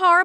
Amhara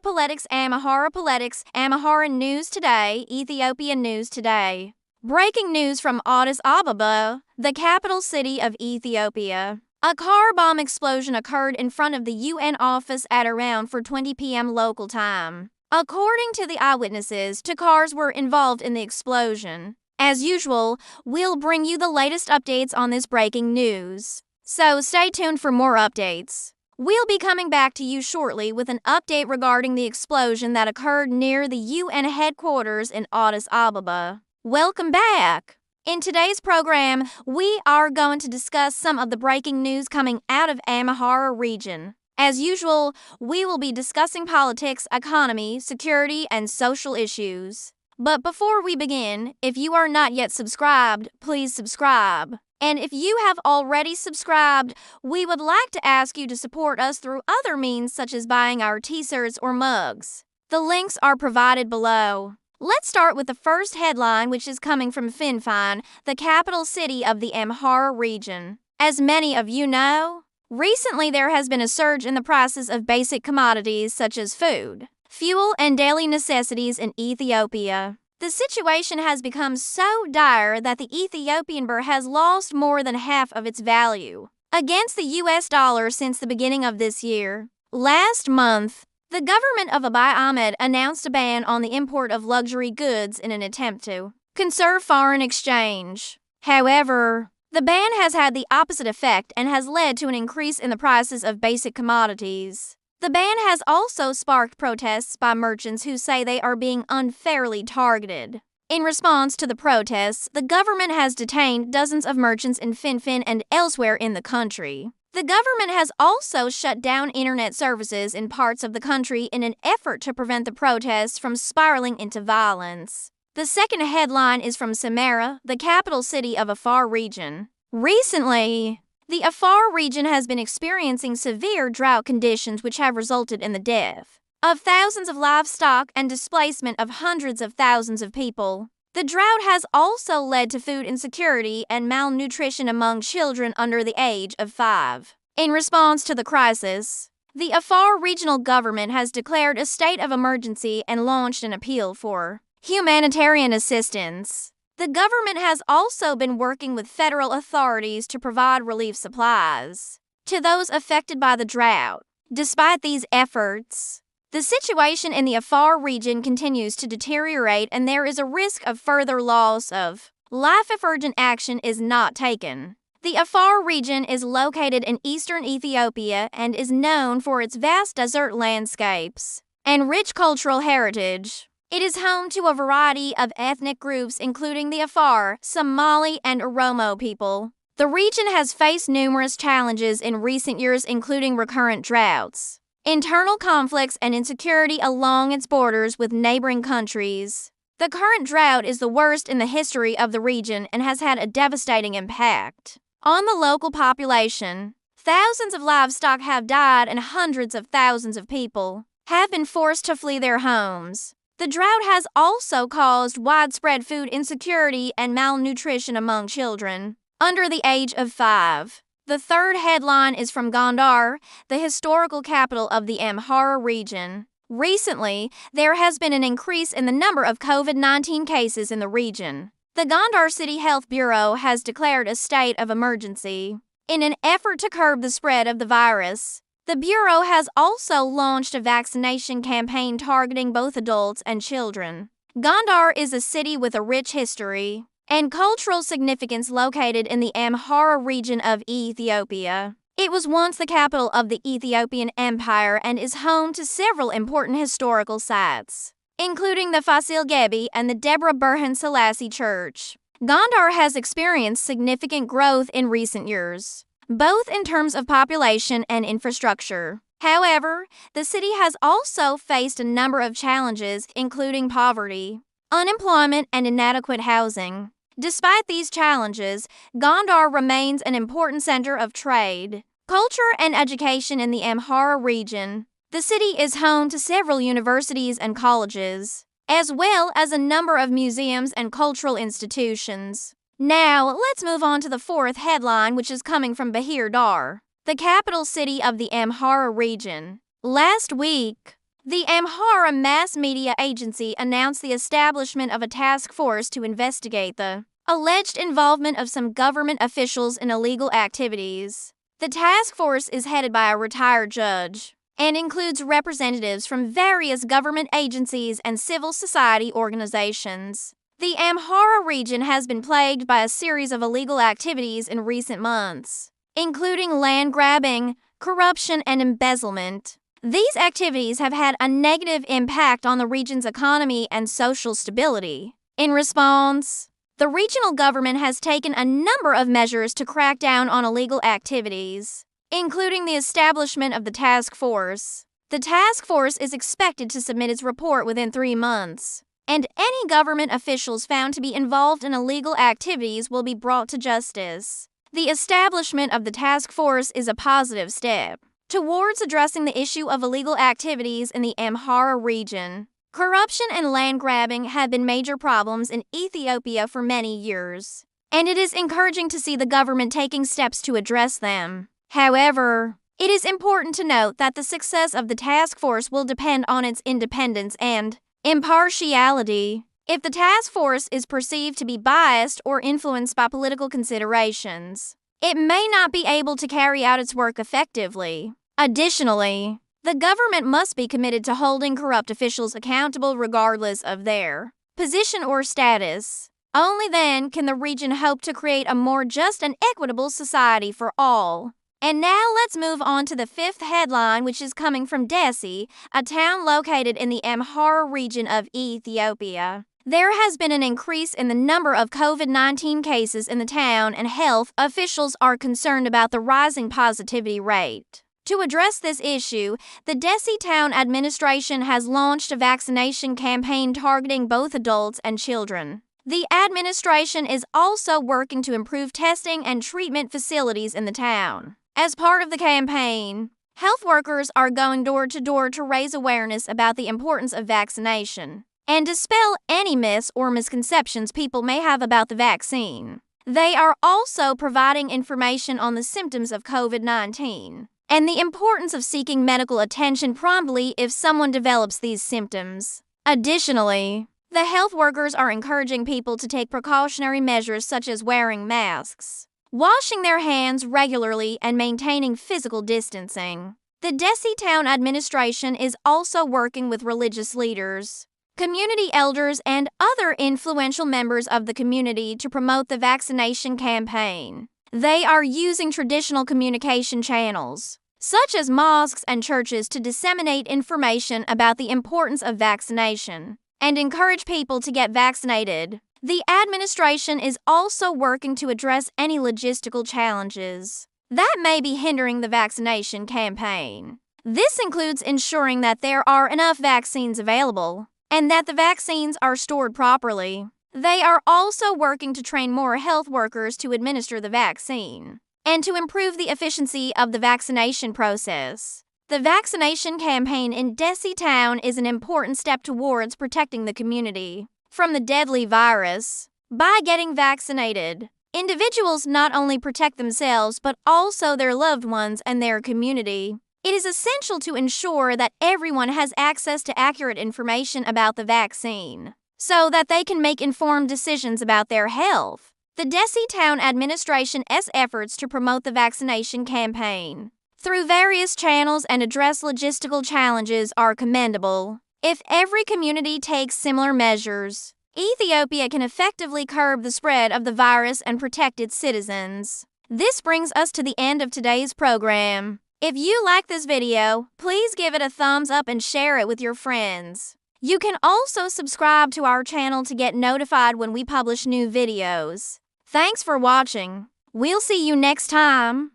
News Today, Ethiopian News Today. Breaking news from Addis Ababa, the capital city of Ethiopia. A car bomb explosion occurred in front of the UN office at around 4:20 p.m. local time. According to the eyewitnesses, two cars were involved in the explosion. As usual, we'll bring you the latest updates on this breaking news. So stay tuned for more updates. We'll be coming back to you shortly with an update regarding the explosion that occurred near the UN headquarters in Addis Ababa. Welcome back! In today's program, we are going to discuss some of the breaking news coming out of Amhara region. As usual, we will be discussing politics, economy, security, and social issues. But before we begin, if you are not yet subscribed, please subscribe. And if you have already subscribed, we would like to ask you to support us through other means such as buying our t-shirts or mugs. The links are provided below. Let's start with the first headline, which is coming from Finfine, the capital city of the Amhara region. As many of you know, recently there has been a surge in the prices of basic commodities such as food, fuel, and daily necessities in Ethiopia. The situation has become so dire that the Ethiopian birr has lost more than half of its value against the US dollar since the beginning of this year. Last month, the government of Abiy Ahmed announced a ban on the import of luxury goods in an attempt to conserve foreign exchange. However, the ban has had the opposite effect and has led to an increase in the prices of basic commodities. The ban has also sparked protests by merchants who say they are being unfairly targeted. In response to the protests, the government has detained dozens of merchants in Finfine and elsewhere in the country. The government has also shut down internet services in parts of the country in an effort to prevent the protests from spiraling into violence. The second headline is from Samarra, the capital city of Afar region. Recently, the Afar region has been experiencing severe drought conditions which have resulted in the death of thousands of livestock and displacement of hundreds of thousands of people. The drought has also led to food insecurity and malnutrition among children under the age of 5. In response to the crisis, the Afar regional government has declared a state of emergency and launched an appeal for humanitarian assistance. The government has also been working with federal authorities to provide relief supplies to those affected by the drought. Despite these efforts, the situation in the Afar region continues to deteriorate and there is a risk of further loss of life if urgent action is not taken. The Afar region is located in eastern Ethiopia and is known for its vast desert landscapes and rich cultural heritage. It is home to a variety of ethnic groups including the Afar, Somali, and Oromo people. The region has faced numerous challenges in recent years including recurrent droughts, internal conflicts, and insecurity along its borders with neighboring countries. The current drought is the worst in the history of the region and has had a devastating impact on the local population. Thousands of livestock have died and hundreds of thousands of people have been forced to flee their homes. The drought has also caused widespread food insecurity and malnutrition among children under the age of 5. The third headline is from Gondar, the historical capital of the Amhara region. Recently, there has been an increase in the number of COVID-19 cases in the region. The Gondar City Health Bureau has declared a state of emergency in an effort to curb the spread of the virus. The Bureau has also launched a vaccination campaign targeting both adults and children. Gondar is a city with a rich history and cultural significance located in the Amhara region of Ethiopia. It was once the capital of the Ethiopian Empire and is home to several important historical sites, including the Fasil Gebi and the Deborah Burhan Selassie Church. Gondar has experienced significant growth in recent years, both in terms of population and infrastructure. However, the city has also faced a number of challenges, including poverty, unemployment, and inadequate housing. Despite these challenges, Gondar remains an important center of trade, culture, and education in the Amhara region. The city is home to several universities and colleges, as well as a number of museums and cultural institutions. Now, let's move on to the fourth headline, which is coming from Bahir Dar, the capital city of the Amhara region. Last week, The Amhara mass media agency announced the establishment of a task force to investigate the alleged involvement of some government officials in illegal activities. The task force is headed by a retired judge and includes representatives from various government agencies and civil society organizations. The Amhara region has been plagued by a series of illegal activities in recent months, including land grabbing, corruption, and embezzlement. These activities have had a negative impact on the region's economy and social stability. In response, the regional government has taken a number of measures to crack down on illegal activities, including the establishment of the task force. The task force is expected to submit its report within 3 months, and any government officials found to be involved in illegal activities will be brought to justice. The establishment of the task force is a positive step towards addressing the issue of illegal activities in the Amhara region. Corruption and land grabbing have been major problems in Ethiopia for many years, and it is encouraging to see the government taking steps to address them. However, it is important to note that the success of the task force will depend on its independence and impartiality. If the task force is perceived to be biased or influenced by political considerations, it may not be able to carry out its work effectively. Additionally, the government must be committed to holding corrupt officials accountable regardless of their position or status. Only then can the region hope to create a more just and equitable society for all. And now let's move on to the fifth headline, which is coming from Dessie, a town located in the Amhara region of Ethiopia. There has been an increase in the number of COVID-19 cases in the town, and health officials are concerned about the rising positivity rate. To address this issue, the Dessie Town Administration has launched a vaccination campaign targeting both adults and children. The administration is also working to improve testing and treatment facilities in the town. As part of the campaign, health workers are going door to door to raise awareness about the importance of vaccination and dispel any myths or misconceptions people may have about the vaccine. They are also providing information on the symptoms of COVID-19 and the importance of seeking medical attention promptly if someone develops these symptoms. Additionally, the health workers are encouraging people to take precautionary measures such as wearing masks, washing their hands regularly, and maintaining physical distancing. The Dessie Town Administration is also working with religious leaders, community elders, and other influential members of the community to promote the vaccination campaign. They are using traditional communication channels, such as mosques and churches, to disseminate information about the importance of vaccination and encourage people to get vaccinated. The administration is also working to address any logistical challenges that may be hindering the vaccination campaign. This includes ensuring that there are enough vaccines available and that the vaccines are stored properly. They are also working to train more health workers to administer the vaccine and to improve the efficiency of the vaccination process. The vaccination campaign in Dessie Town is an important step towards protecting the community from the deadly virus. By getting vaccinated, individuals not only protect themselves but also their loved ones and their community. It is essential to ensure that everyone has access to accurate information about the vaccine so that they can make informed decisions about their health. The Dessie Town Administration's efforts to promote the vaccination campaign through various channels and address logistical challenges are commendable. If every community takes similar measures, Ethiopia can effectively curb the spread of the virus and protect its citizens. This brings us to the end of today's program. If you like this video, please give it a thumbs up and share it with your friends. You can also subscribe to our channel to get notified when we publish new videos. Thanks for watching. We'll see you next time.